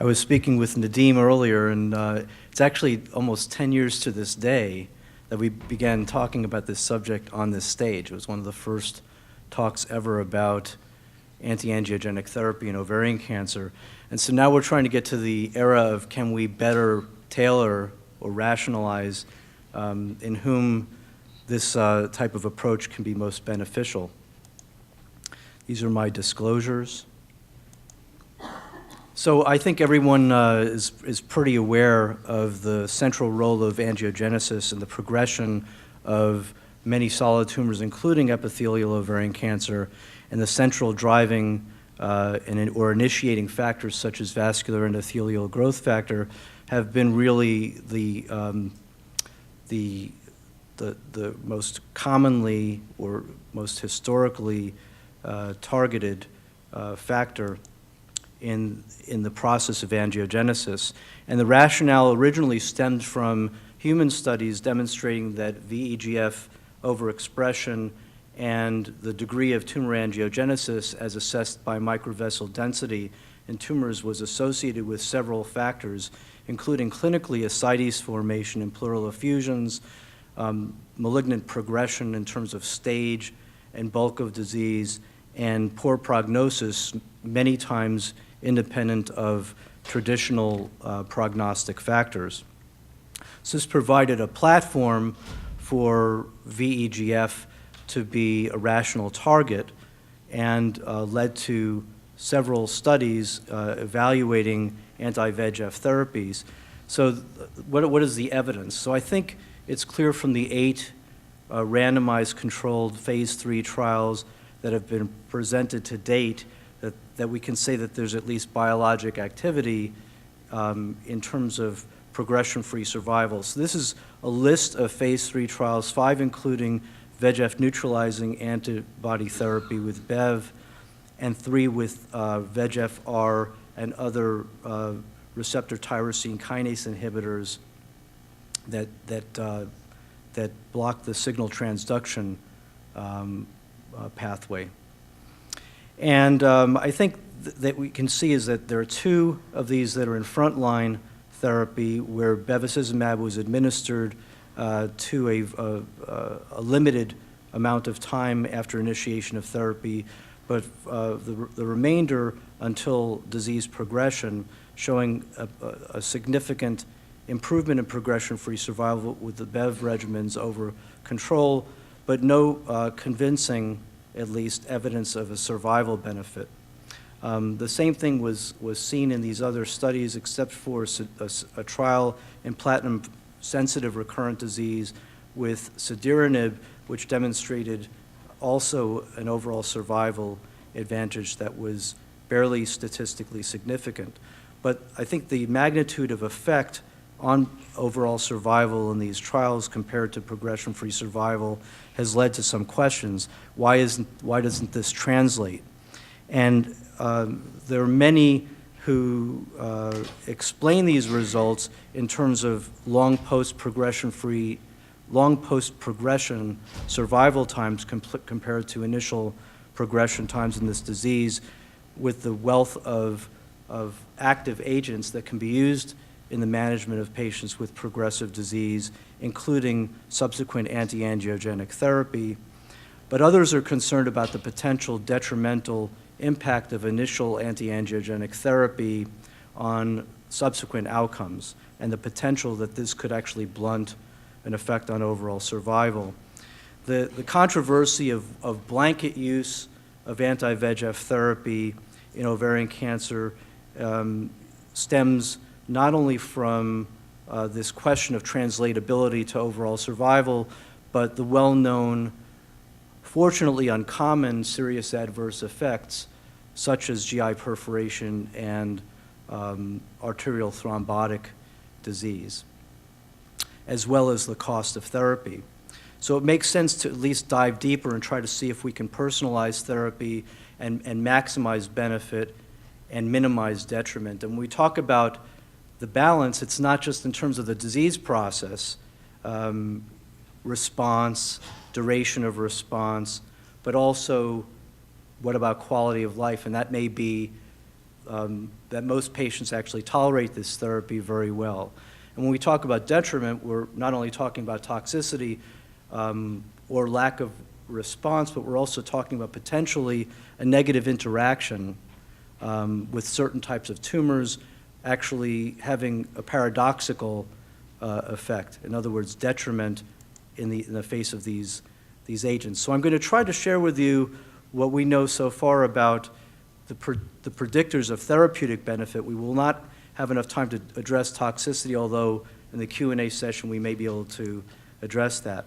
I was speaking with Nadeem earlier, and it's actually almost 10 years to this day that we began talking about this subject on this stage. It was one of the first talks ever about anti-angiogenic therapy in ovarian cancer. And so now we're trying to get to the era of can we better tailor or rationalize in whom this type of approach can be most beneficial. These are my disclosures. So I think everyone is pretty aware of the central role of angiogenesis in the progression of many solid tumors, including epithelial ovarian cancer, and the central driving or initiating factors such as vascular endothelial growth factor have been really the most commonly or most historically targeted factor in the process of angiogenesis. And the rationale originally stemmed from human studies demonstrating that VEGF overexpression and the degree of tumor angiogenesis as assessed by microvessel density in tumors was associated with several factors, including clinically ascites formation in pleural effusions, malignant progression in terms of stage and bulk of disease, and poor prognosis, many times independent of traditional prognostic factors. So this provided a platform for VEGF to be a rational target and led to several studies evaluating anti-VEGF therapies. So what is the evidence? So I think it's clear from the 8 randomized controlled phase 3 trials that have been presented to date that we can say that there's at least biologic activity in terms of progression-free survival. So this is a list of phase 3 trials, 5 including VEGF neutralizing antibody therapy with BEV, and 3 with VEGF-R and other receptor tyrosine kinase inhibitors that block the signal transduction pathway. And I think that we can see is that there are 2 of these that are in frontline therapy where bevacizumab was administered to a limited amount of time after initiation of therapy, but the remainder until disease progression, showing a significant improvement in progression-free survival with the BEV regimens over control, but no convincing, at least, evidence of a survival benefit. The same thing was seen in these other studies, except for a trial in platinum-sensitive recurrent disease with cediranib, which demonstrated also an overall survival advantage that was barely statistically significant. But I think the magnitude of effect on overall survival in these trials compared to progression-free survival has led to some questions. Why doesn't this translate? And there are many who explain these results in terms of long post-progression survival times compared to initial progression times in this disease, with the wealth of active agents that can be used in the management of patients with progressive disease, including subsequent anti-angiogenic therapy. But others are concerned about the potential detrimental impact of initial anti-angiogenic therapy on subsequent outcomes, and the potential that this could actually blunt an effect on overall survival. The controversy of blanket use of anti-VEGF therapy in ovarian cancer stems not only from this question of translatability to overall survival, but the well-known, fortunately uncommon serious adverse effects such as GI perforation and arterial thrombotic disease, as well as the cost of therapy. So it makes sense to at least dive deeper and try to see if we can personalize therapy and maximize benefit and minimize detriment. And when we talk about the balance, it's not just in terms of the disease process, response, duration of response, but also what about quality of life? And that may be that most patients actually tolerate this therapy very well. And when we talk about detriment, we're not only talking about toxicity or lack of response, but we're also talking about potentially a negative interaction with certain types of tumors actually having a paradoxical effect. In other words, detriment in the face of these agents. So I'm going to try to share with you what we know so far about the predictors of therapeutic benefit. We will not have enough time to address toxicity, although in the Q&A session we may be able to address that.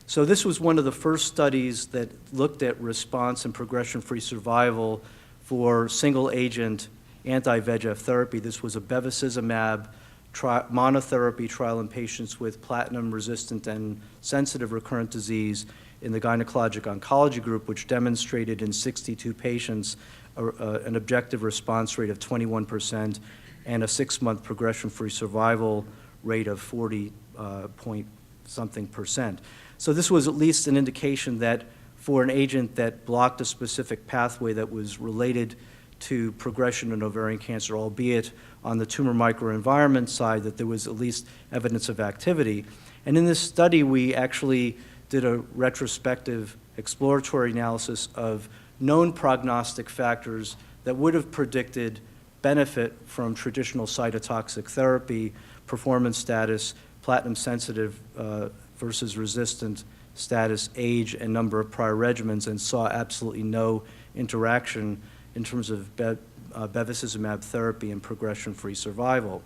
So this was one of the first studies that looked at response and progression-free survival for single-agent anti-VEGF therapy. This was a bevacizumab monotherapy trial in patients with platinum-resistant and sensitive recurrent disease in the gynecologic oncology group, which demonstrated in 62 patients an objective response rate of 21% and a 6-month progression-free survival rate of 40-point-something%. So this was at least an indication that for an agent that blocked a specific pathway that was related to progression in ovarian cancer, albeit on the tumor microenvironment side, that there was at least evidence of activity. And in this study, we actually did a retrospective exploratory analysis of known prognostic factors that would have predicted benefit from traditional cytotoxic therapy, performance status, platinum-sensitive versus resistant status, age, and number of prior regimens, and saw absolutely no interaction in terms of bevacizumab therapy and progression-free survival.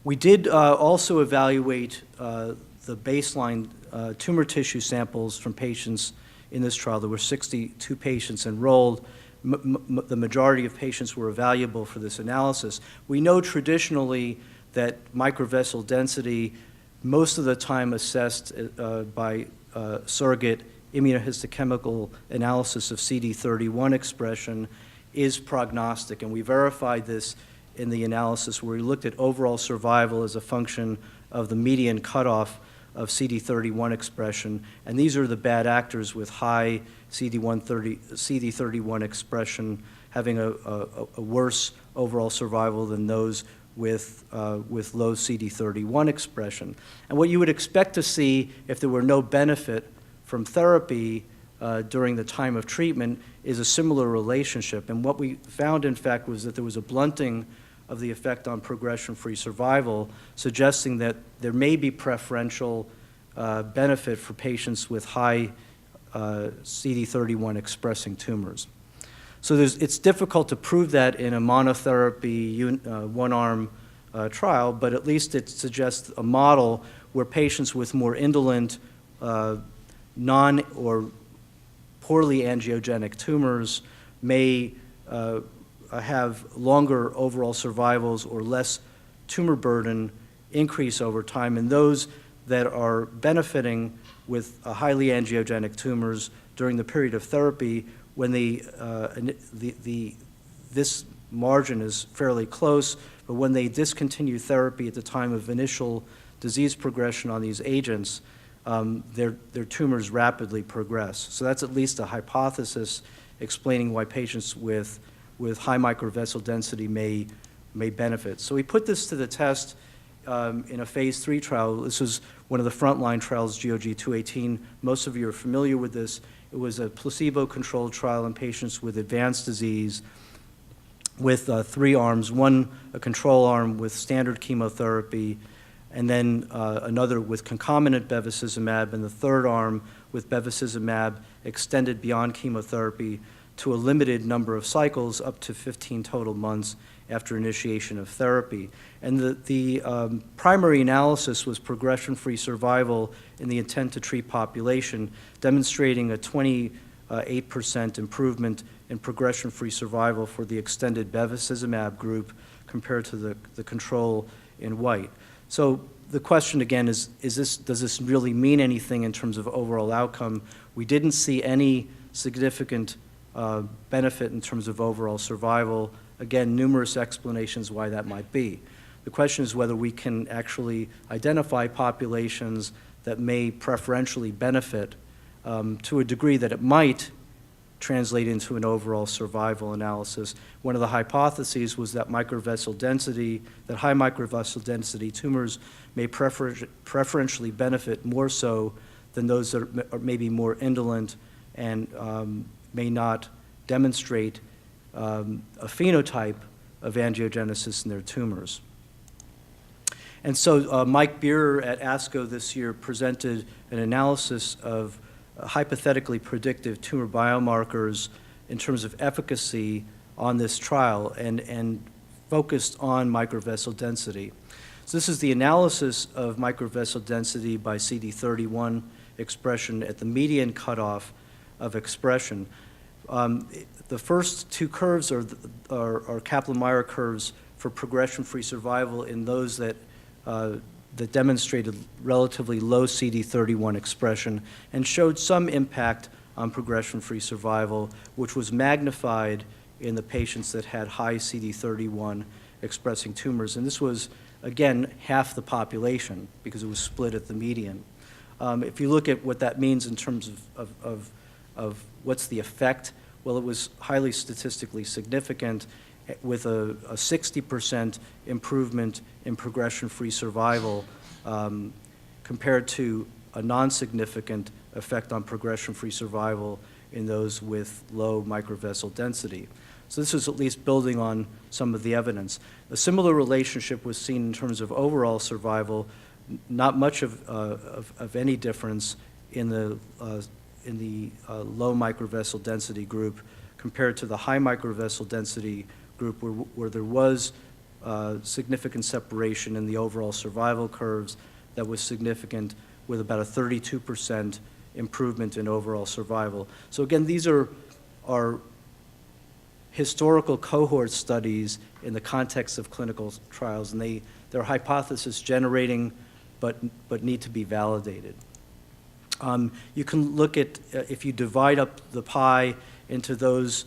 We did also evaluate the baseline tumor tissue samples from patients in this trial. There were 62 patients enrolled. The majority of patients were evaluable for this analysis. We know traditionally that microvessel density, most of the time assessed by surrogate immunohistochemical analysis of CD31 expression, is prognostic, and we verified this in the analysis where we looked at overall survival as a function of the median cutoff of CD31 expression, and these are the bad actors with high CD31 expression having a worse overall survival than those with low CD31 expression. And what you would expect to see if there were no benefit from therapy during the time of treatment is a similar relationship. And what we found, in fact, was that there was a blunting of the effect on progression-free survival, suggesting that there may be preferential benefit for patients with high CD31 expressing tumors. So it's difficult to prove that in a monotherapy one-arm trial, but at least it suggests a model where patients with more indolent non or poorly angiogenic tumors may have longer overall survivals or less tumor burden increase over time, and those that are benefiting with highly angiogenic tumors during the period of therapy, when this margin is fairly close, but when they discontinue therapy at the time of initial disease progression on these agents, their tumors rapidly progress. So that's at least a hypothesis explaining why patients with high microvessel density may benefit. So we put this to the test in a phase 3 trial. This was one of the frontline trials, GOG 218. Most of you are familiar with this. It was a placebo-controlled trial in patients with advanced disease with 3 arms, one a control arm with standard chemotherapy, and then another with concomitant bevacizumab, and the third arm with bevacizumab extended beyond chemotherapy to a limited number of cycles, up to 15 total months after initiation of therapy. And the primary analysis was progression-free survival in the intent-to-treat population, demonstrating a 28% improvement in progression-free survival for the extended bevacizumab group compared to the control in white. So the question again is does this really mean anything in terms of overall outcome? We didn't see any significant benefit in terms of overall survival. Again, numerous explanations why that might be. The question is whether we can actually identify populations that may preferentially benefit to a degree that it might translate into an overall survival analysis. One of the hypotheses was that microvessel density, that high microvessel density tumors may preferentially benefit more so than those that are maybe more indolent and may not demonstrate a phenotype of angiogenesis in their tumors. And so Mike Beerer at ASCO this year presented an analysis of hypothetically predictive tumor biomarkers in terms of efficacy on this trial and focused on microvessel density. So this is the analysis of microvessel density by CD31 expression at the median cutoff of expression. The first two curves are Kaplan-Meier curves for progression-free survival in those that demonstrated relatively low CD31 expression and showed some impact on progression-free survival, which was magnified in the patients that had high CD31 expressing tumors. And this was, again, half the population because it was split at the median. If you look at what that means in terms of what's the effect, well, it was highly statistically significant with a 60% improvement in progression-free survival compared to a non-significant effect on progression-free survival in those with low microvessel density. So this is at least building on some of the evidence. A similar relationship was seen in terms of overall survival, not much of any difference in the low microvessel density group compared to the high microvessel density group where there was significant separation in the overall survival curves that was significant with about a 32% improvement in overall survival. So again, these are historical cohort studies in the context of clinical trials, and they're hypothesis generating but need to be validated. You can look at, if you divide up the pie into those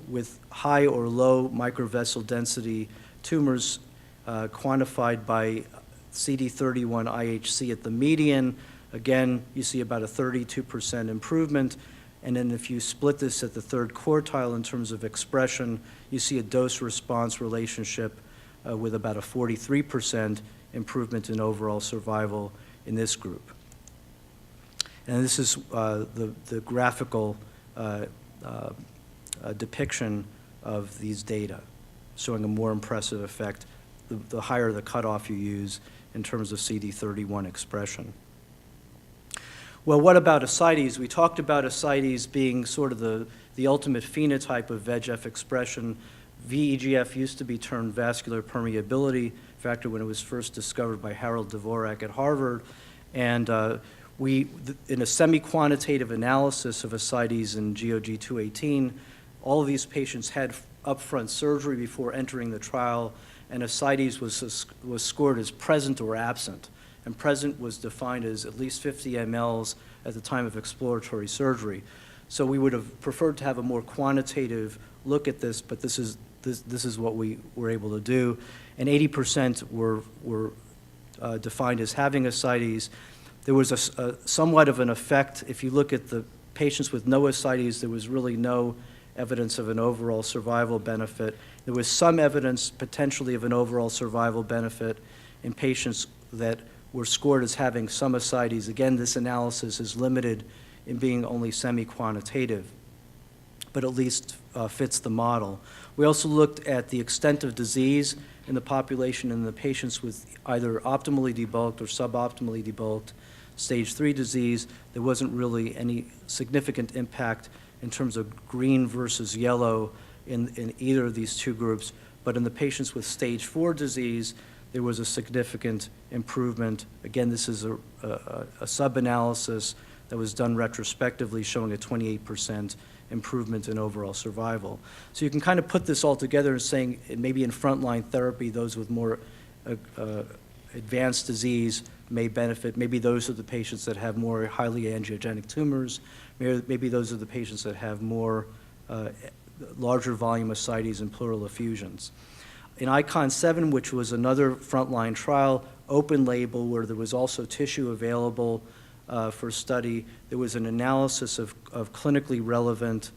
with high or low microvessel density tumors quantified by CD31 IHC at the median, again, you see about a 32% improvement. And then if you split this at the third quartile in terms of expression, you see a dose-response relationship with about a 43% improvement in overall survival in this group. And this is the graphical depiction of these data, showing a more impressive effect the higher the cutoff you use in terms of CD31 expression. Well, what about ascites? We talked about ascites being sort of the ultimate phenotype of VEGF expression. VEGF used to be termed vascular permeability factor when it was first discovered by Harold Dvorak at Harvard. And in a semi-quantitative analysis of ascites in GOG 218, all of these patients had upfront surgery before entering the trial, and ascites was scored as present or absent. And present was defined as at least 50 mLs at the time of exploratory surgery. So we would have preferred to have a more quantitative look at this, but this is what we were able to do. And 80% were defined as having ascites. There was a somewhat of an effect. If you look at the patients with no ascites, there was really no evidence of an overall survival benefit. There was some evidence potentially of an overall survival benefit in patients that were scored as having some ascites. Again, this analysis is limited in being only semi-quantitative, but at least fits the model. We also looked at the extent of disease in the population in the patients with either optimally debulked or suboptimally debulked stage 3 disease. There wasn't really any significant impact in terms of green versus yellow in either of these two groups, but in the patients with stage 4 disease, there was a significant improvement. Again, this is a sub-analysis that was done retrospectively showing a 28% improvement in overall survival. So you can kind of put this all together and saying maybe in frontline therapy, those with more advanced disease may benefit. Maybe those are the patients that have more highly angiogenic tumors. Maybe those are the patients that have more larger volume ascites and pleural effusions. In ICON 7, which was another frontline trial, open label, where there was also tissue available for study. There was an analysis of clinically relevant,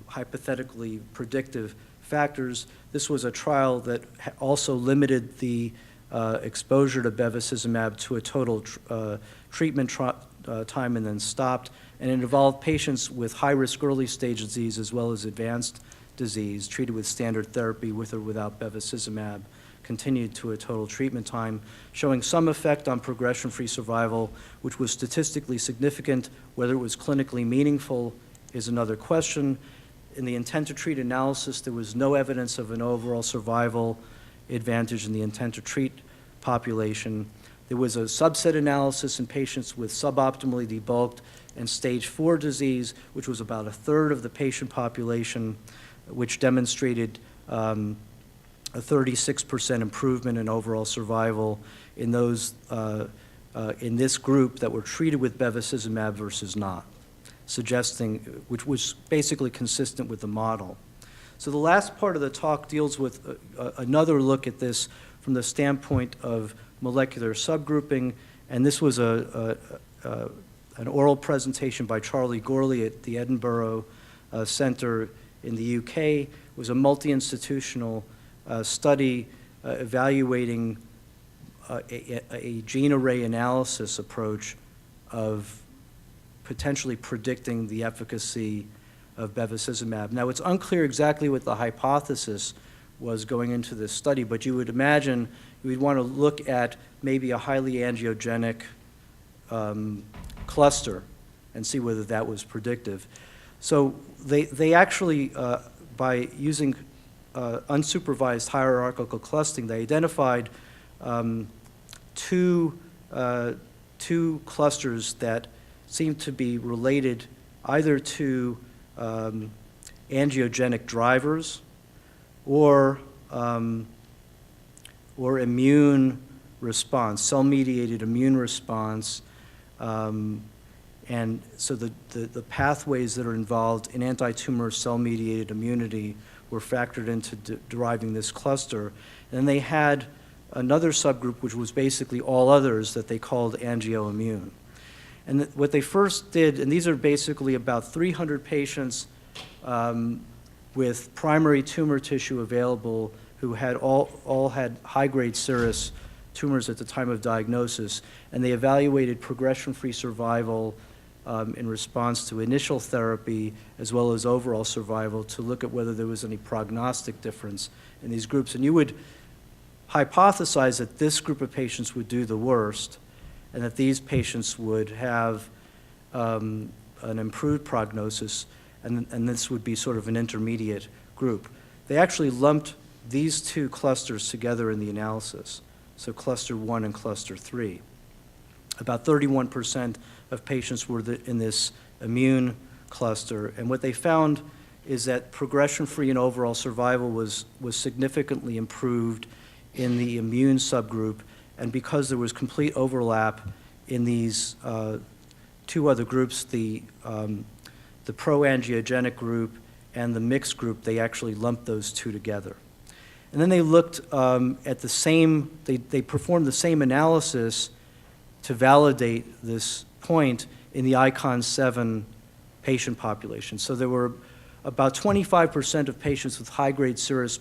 hypothetically predictive factors. This was a trial that also limited the exposure to bevacizumab to a total treatment time and then stopped, and it involved patients with high-risk early-stage disease as well as advanced disease treated with standard therapy with or without bevacizumab, continued to a total treatment time, showing some effect on progression-free survival, which was statistically significant. Whether it was clinically meaningful is another question. In the intent-to-treat analysis, there was no evidence of an overall survival advantage in the intent-to-treat population. There was a subset analysis in patients with suboptimally debulked and stage 4 disease, which was about a third of the patient population, which demonstrated a 36% improvement in overall survival in those in this group that were treated with bevacizumab versus not, suggesting, which was basically consistent with the model. So the last part of the talk deals with another look at this from the standpoint of molecular subgrouping, and this was an oral presentation by Charlie Gorley at the Edinburgh Center in the UK. It was a multi-institutional study evaluating a gene array analysis approach of potentially predicting the efficacy of bevacizumab. Now, it's unclear exactly what the hypothesis was going into this study, but you would imagine you would want to look at maybe a highly angiogenic cluster and see whether that was predictive. So they actually, by using unsupervised hierarchical clustering, they identified two clusters that seemed to be related either to angiogenic drivers or immune response, cell-mediated immune response. And so the pathways that are involved in anti-tumor cell-mediated immunity were factored into deriving this cluster. And then they had another subgroup, which was basically all others, that they called angioimmune. And what they first did, and these are basically about 300 patients with primary tumor tissue available who had all had high-grade serous tumors at the time of diagnosis, and they evaluated progression-free survival in response to initial therapy as well as overall survival to look at whether there was any prognostic difference in these groups. And you would hypothesize that this group of patients would do the worst and that these patients would have an improved prognosis, and this would be sort of an intermediate group. They actually lumped these two clusters together in the analysis, so cluster 1 and cluster 3. About 31% of patients were in this immune cluster, and what they found is that progression-free and overall survival was significantly improved in the immune subgroup, and because there was complete overlap in these two other groups, the pro-angiogenic group and the mixed group, they actually lumped those two together. And then they looked at the same, they performed the same analysis to validate this point in the ICON 7 patient population. So there were about 25% of patients with high-grade serous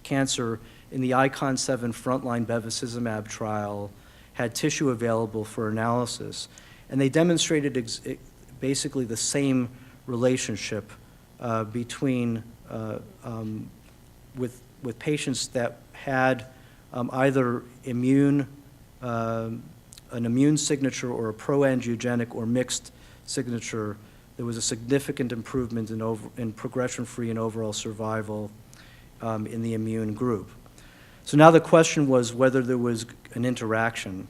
cancer in the ICON 7 frontline bevacizumab trial had tissue available for analysis. And they demonstrated basically the same relationship between with patients that had either an immune signature or a pro-angiogenic or mixed signature. There was a significant improvement in progression-free and overall survival in the immune group. So now the question was whether there was an interaction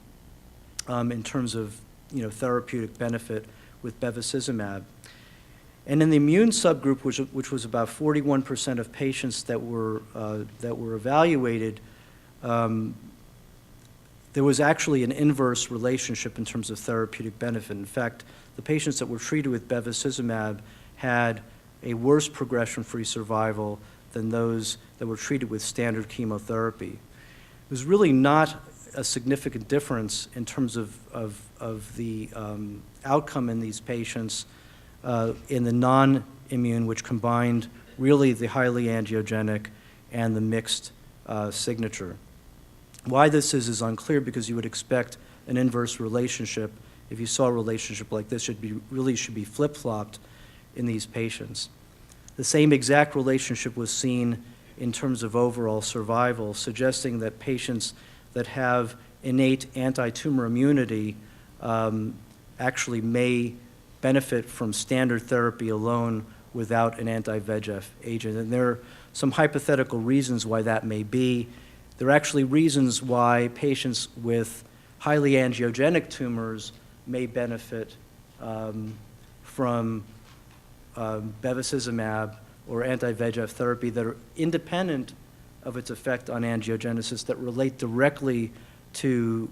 in terms of therapeutic benefit with bevacizumab. And in the immune subgroup, which was about 41% of patients that were evaluated, there was actually an inverse relationship in terms of therapeutic benefit. In fact, the patients that were treated with bevacizumab had a worse progression-free survival than those that were treated with standard chemotherapy. It was really not a significant difference in terms of the outcome in these patients in the non-immune, which combined really the highly angiogenic and the mixed signature. Why this is unclear, because you would expect an inverse relationship. If you saw a relationship like this, should be flip-flopped in these patients. The same exact relationship was seen in terms of overall survival, suggesting that patients that have innate anti-tumor immunity actually may benefit from standard therapy alone without an anti-VEGF agent. And there are some hypothetical reasons why that may be. There are actually reasons why patients with highly angiogenic tumors may benefit from bevacizumab or anti-VEGF therapy that are independent of its effect on angiogenesis, that relate directly to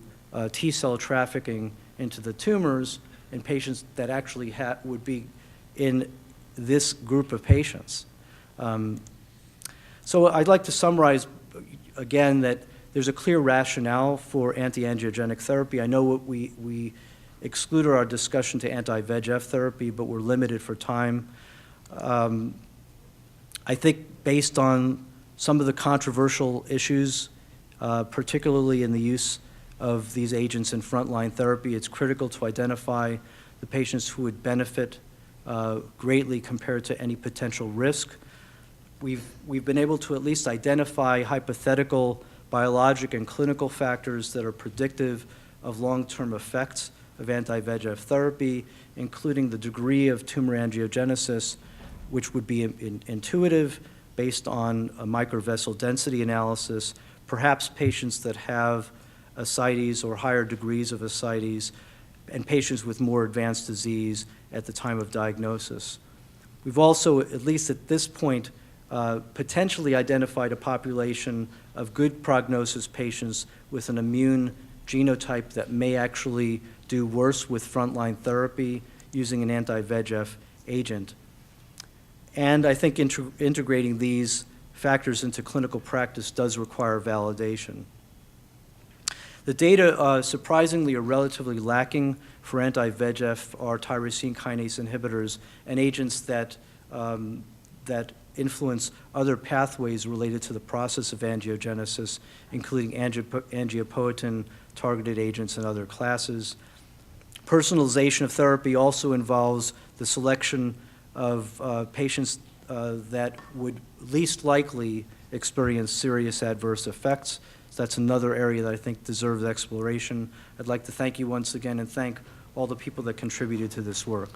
T-cell trafficking into the tumors in patients that actually would be in this group of patients. So I'd like to summarize again that there's a clear rationale for anti-angiogenic therapy. I know we excluded our discussion to anti-VEGF therapy, but we're limited for time. I think based on some of the controversial issues, particularly in the use of these agents in frontline therapy, it's critical to identify the patients who would benefit greatly compared to any potential risk. We've been able to at least identify hypothetical biologic and clinical factors that are predictive of long-term effects of anti-VEGF therapy, including the degree of tumor angiogenesis, which would be intuitive based on a microvessel density analysis, perhaps patients that have ascites or higher degrees of ascites, and patients with more advanced disease at the time of diagnosis. We've also, at least at this point, potentially identified a population of good prognosis patients with an immune genotype that may actually do worse with frontline therapy using an anti-VEGF agent. And I think integrating these factors into clinical practice does require validation. The data, surprisingly, are relatively lacking for anti-VEGF or tyrosine kinase inhibitors and agents that influence other pathways related to the process of angiogenesis, including angiopoietin-targeted agents and other classes. Personalization of therapy also involves the selection of patients that would least likely experience serious adverse effects. So that's another area that I think deserves exploration. I'd like to thank you once again and thank all the people that contributed to this work.